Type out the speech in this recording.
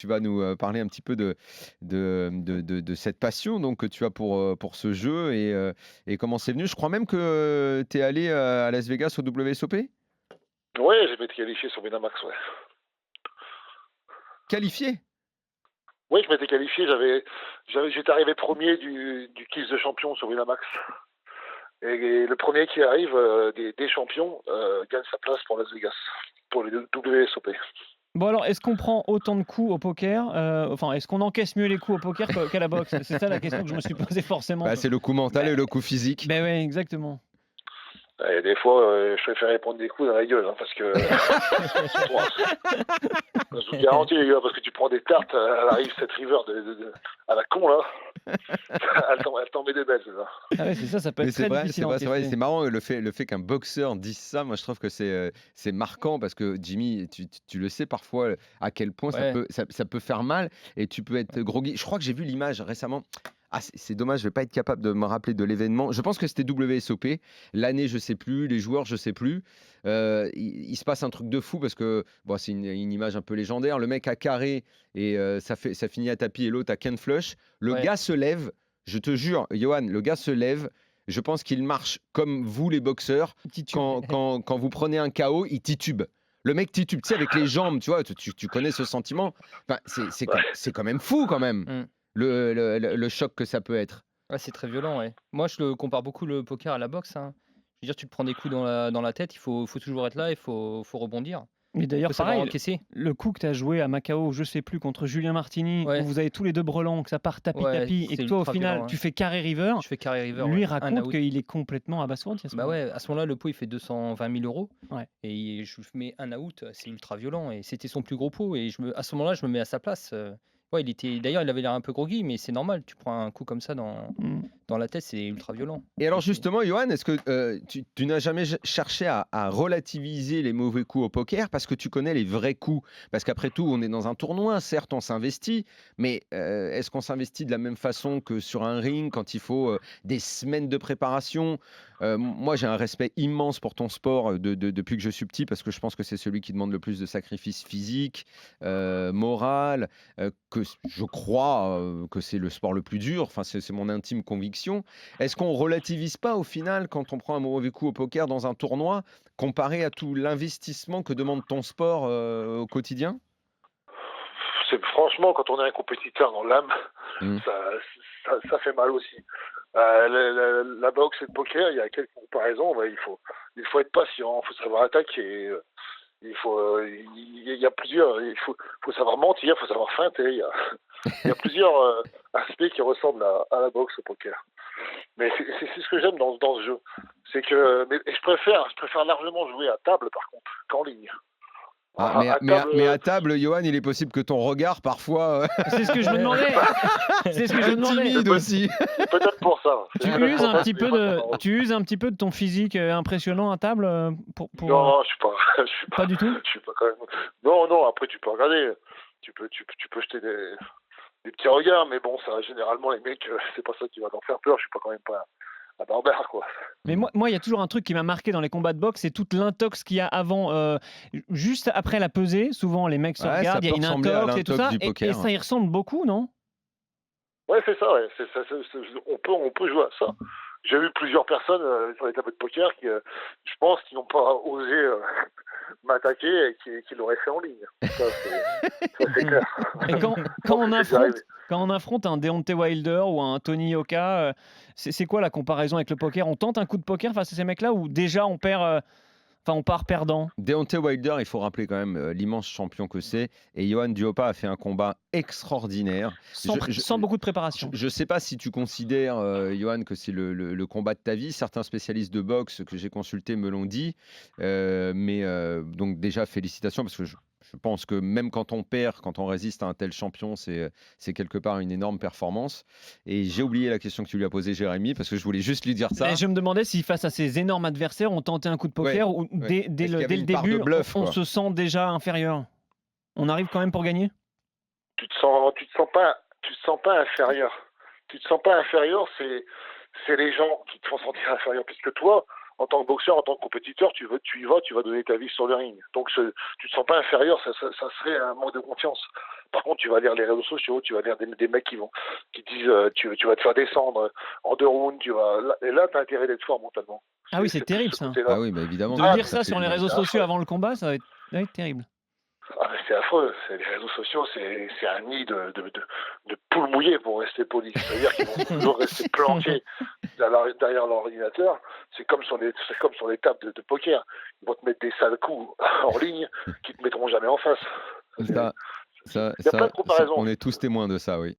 Tu vas nous parler un petit peu de cette passion donc, que tu as pour ce jeu et comment c'est venu. Je crois même que tu es allé à Las Vegas au WSOP? Ouais, je m'étais qualifié sur Winamax, ouais. Qualifié? Oui, je m'étais qualifié, j'étais arrivé premier du quiz de champion sur Winamax. Et le premier qui arrive des champions gagne sa place pour Las Vegas, pour les WSOP. Bon alors, est-ce qu'on prend autant de coups au poker, enfin, est-ce qu'on encaisse mieux les coups au poker qu'à la boxe? C'est ça la question que je me suis posée forcément. Bah, c'est le coup mental Bah et le coup physique. beh, ouais, exactement. Et des fois, je préférais prendre des coups dans la gueule, hein, parce que je vous garantis les gars, parce que tu prends des tartes, elle arrive cette river à la con là, elle tombait des belles, c'est ça. Ah ouais, c'est ça, ça peut Mais être c'est très vrai, difficile c'est à vrai, c'est vrai. encaisser. C'est marrant le fait qu'un boxeur dise ça, moi je trouve que c'est marquant parce que Jimmy, tu le sais parfois, à quel point ça Ouais, peut ça peut faire mal et tu peux être groggy. Je crois que j'ai vu l'image récemment. Ah c'est dommage, je vais pas être capable de me rappeler de l'événement. Je pense que c'était WSOP. L'année, je sais plus, les joueurs, je sais plus. Il se passe un truc de fou parce que bon, c'est une image un peu légendaire. Le mec a carré et ça finit à tapis et l'autre à Ken flush. Le ouais, gars se lève, je te jure, Johan, le gars se lève. Je pense qu'il marche comme vous, les boxeurs. titube. Quand vous prenez un KO, il titube. Le mec titube, tu sais, avec les jambes, tu vois, tu connais ce sentiment. Enfin, Ouais. c'est quand même fou, quand même, Mmh. le choc que ça peut être. Ouais, c'est très violent, ouais. Moi, je le compare beaucoup le poker à la boxe, hein. Je veux dire, tu te prends des coups dans la tête, il faut toujours être là, il faut rebondir. Mais Il d'ailleurs, faut savoir pareil, encaisser. le coup que tu as joué à Macao, je sais plus, contre Julien Martini, où Ouais, vous avez tous les 2 brelans, que ça part ouais, tapis et c'est que toi, au ultra final, violent, tu hein. fais carré river, Je fais carry river, ouais, lui un raconte out. qu'il est complètement abasourdi à ce Bah moment-là. ouais, à ce moment-là, le pot, il fait 220 000 euros Ouais. et je mets un out, c'est ultra violent et c'était son plus gros pot et à ce moment-là, je me mets à sa place. Ouais, d'ailleurs, il avait l'air un peu groggy, mais c'est normal, tu prends un coup comme ça Mmh. dans la tête, c'est ultra violent. Et alors Et c'est justement, Johan, est-ce que tu n'as jamais cherché à relativiser les mauvais coups au poker parce que tu connais les vrais coups? Parce qu'après tout, on est dans un tournoi, certes, on s'investit, mais est-ce qu'on s'investit de la même façon que sur un ring quand il faut des semaines de préparation? Moi, j'ai un respect immense pour ton sport depuis que je suis petit parce que je pense que c'est celui qui demande le plus de sacrifices physiques, moral, je crois que c'est le sport le plus dur. Enfin, c'est mon intime conviction. Est-ce qu'on relativise pas au final quand on prend un mauvais coup au poker dans un tournoi, comparé à tout l'investissement que demande ton sport au quotidien? C'est franchement quand on est un compétiteur dans l'âme, Mmh. ça, ça fait mal aussi. La boxe et le poker, il y a quelques comparaisons. Il faut être patient, il faut savoir attaquer. Il y a plusieurs. Il faut savoir mentir, il faut savoir feinter. Il y a plusieurs aspects qui ressemblent à la boxe au poker. Mais c'est ce que j'aime dans ce jeu. C'est que, et je préfère largement jouer à table par contre qu'en ligne. Ah, À table, mais à table, Johan, il est possible que ton regard parfois, C'est ce que je me demandais! C'est ce que je me demandais! timide aussi. c'est peut-être pour ça. C'est Tu peut-être uses pour un ça petit que des peu fois, ça de m'arrange. tu uses un petit peu de ton physique, impressionnant à table, Non, je suis pas, je suis pas pas, du tout? je suis pas quand même. Non, non. Après, tu peux regarder. Tu peux jeter des petits regards, mais bon, ça, généralement, les mecs, c'est pas ça qui va t'en faire peur. Je suis pas quand même pas un barbare, quoi. Mais moi, il y a toujours un truc qui m'a marqué dans les combats de boxe, c'est toute l'intox qu'il y a avant, juste après la pesée. Souvent, les mecs se Ouais, ça regardent, il y peut a une ressembler à intox et tout l'intox ça, du et poker. ça y ressemble beaucoup, non? Ouais, c'est ça, ouais. On peut jouer à ça. J'ai vu plusieurs personnes sur les tables de poker je pense, qui n'ont pas osé m'attaquer et qui l'auraient fait en ligne. Ça, c'est Mmh. clair. Et quand Je quand pense on que c'est déjà affronte arrivé. quand on affronte un Deontay Wilder ou un Tony Yoka, c'est quoi la comparaison avec le poker? On tente un coup de poker face à ces mecs-là ou déjà on perd, enfin on part perdant? Deontay Wilder, il faut rappeler quand même l'immense champion que c'est. Et Johan Duhaupas a fait un combat extraordinaire. Sans beaucoup de préparation. Je sais pas si tu considères, Johan, que c'est le combat de ta vie. Certains spécialistes de boxe que j'ai consultés me l'ont dit. Donc déjà, félicitations, parce que je pense que même quand on perd, quand on résiste à un tel champion, c'est quelque part une énorme performance. Et j'ai oublié la question que tu lui as posée, Jérémy, parce que je voulais juste lui dire Et ça. je me demandais si face à ces énormes adversaires, on tentait un coup de Ouais, poker ou ouais. dès Est-ce qu'il y le avait dès le une part de début, bluff, on quoi? se sent déjà inférieur? On arrive quand même pour gagner? Tu te sens pas inférieur. Tu te sens pas inférieur, c'est les gens qui te font sentir inférieur, puisque toi, en tant que boxeur, en tant que compétiteur, tu y vas, tu vas donner ta vie sur le ring. Donc tu te sens pas inférieur, ça serait un manque de confiance. Par contre, tu vas lire les réseaux sociaux, tu vas lire des mecs qui disent tu vas te faire descendre en 2 rounds, et là, tu as intérêt d'être fort mentalement. Ah oui, c'est plus terrible ce ça. côté-là. Ah oui, bah évidemment. De Ah, lire ça ça fait sur les du- réseaux c'est sociaux affreux. avant le combat, ça va être terrible. Ah, mais c'est affreux. Les réseaux sociaux, c'est un nid de poules mouillées, pour rester poli. C'est-à-dire qu'ils vont toujours rester planqués derrière leur ordinateur. C'est comme sur les tables de poker. Ils vont te mettre des sales coups en ligne qui te mettront jamais en face. Ça, Il y a plein de comparaisons. on est tous témoins de ça, oui.